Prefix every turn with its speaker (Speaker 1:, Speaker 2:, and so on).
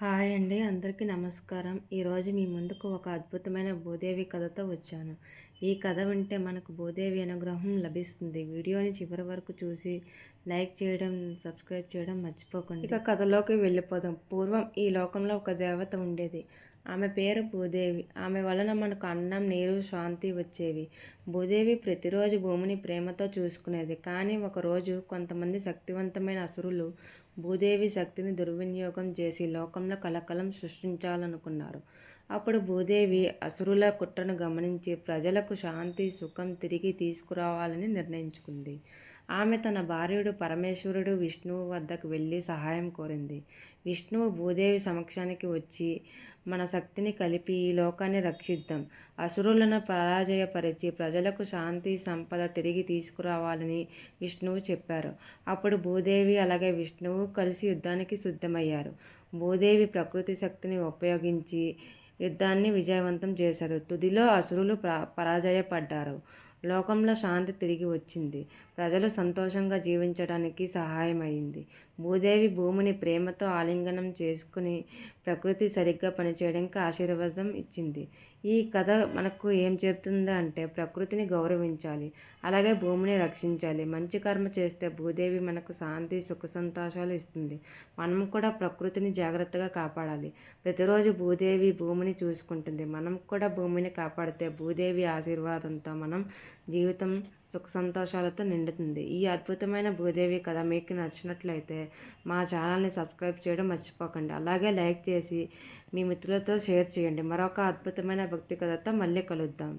Speaker 1: Hi అండి. అందరికీ నమస్కారం. ఈరోజు మీ ముందుకు ఒక అద్భుతమైన భూదేవి కథతో వచ్చాను. ఈ కథ వింటే మనకు భూదేవి అనుగ్రహం లభిస్తుంది. వీడియోని చివరి వరకు చూసి లైక్ చేయడం, సబ్స్క్రైబ్ చేయడం మర్చిపోకండి. ఇక కథలోకి వెళ్ళిపోదాం. పూర్వం ఈ లోకంలో ఒక దేవత ఉండేది. ఆమె పేరు భూదేవి. ఆమె వలన మనకు అన్నం, నీరు, శాంతి వచ్చేవి. భూదేవి ప్రతిరోజు భూమిని ప్రేమతో చూసుకునేది. కానీ ఒకరోజు కొంతమంది శక్తివంతమైన అసురులు భూదేవి శక్తిని దుర్వినియోగం చేసి లోకంలో కలకలం సృష్టించాలనుకున్నారు. అప్పుడు భూదేవి అసురుల కుట్రను గమనించి ప్రజలకు శాంతి, సుఖం తిరిగి తీసుకురావాలని నిర్ణయించుకుంది. ఆమె తన భార్యుడు పరమేశ్వరుడు విష్ణువు వద్దకు వెళ్ళి సహాయం కోరింది. విష్ణువు భూదేవి సమక్షానికి వచ్చి, మన శక్తిని కలిపి ఈ లోకాన్ని రక్షిద్దాం, అసురులను పరాజయపరిచి ప్రజలకు శాంతి, సంపద తిరిగి తీసుకురావాలని విష్ణువు చెప్పారు. అప్పుడు భూదేవి అలాగే విష్ణువు కలిసి యుద్ధానికి సిద్ధమయ్యారు. భూదేవి ప్రకృతి శక్తిని ఉపయోగించి యుద్ధాన్ని విజయవంతం చేశారు. తుదిలో అసురులు పరాజయపడ్డారు. లోకంలో శాంతి తిరిగి వచ్చింది. ప్రజలు సంతోషంగా జీవించడానికి సహాయమైంది. భూదేవి భూమిని ప్రేమతో ఆలింగనం చేసుకుని ప్రకృతి సరిగ్గా పనిచేయడానికి ఆశీర్వాదం ఇచ్చింది. ఈ కథ మనకు ఏం చెప్తుంది అంటే ప్రకృతిని గౌరవించాలి, అలాగే భూమిని రక్షించాలి. మంచి కర్మ చేస్తే భూదేవి మనకు శాంతి, సుఖ సంతోషాలు ఇస్తుంది. మనం కూడా ప్రకృతిని జాగ్రత్తగా కాపాడాలి. ప్రతిరోజు భూదేవి భూమిని చూసుకుంటుంది. మనం కూడా భూమిని కాపాడితే భూదేవి ఆశీర్వాదంతో మనం జీవితం సుఖ సంతోషాలతో నిండుతుంది. ఈ అద్భుతమైన భూదేవి కథ మీకు నచ్చినట్లయితే మా ఛానల్ని సబ్స్క్రైబ్ చేయడం మర్చిపోకండి. అలాగే లైక్ చేసి మీ మిత్రులతో షేర్ చేయండి. మరొక అద్భుతమైన భక్తి కథతో మళ్ళీ కలుద్దాం.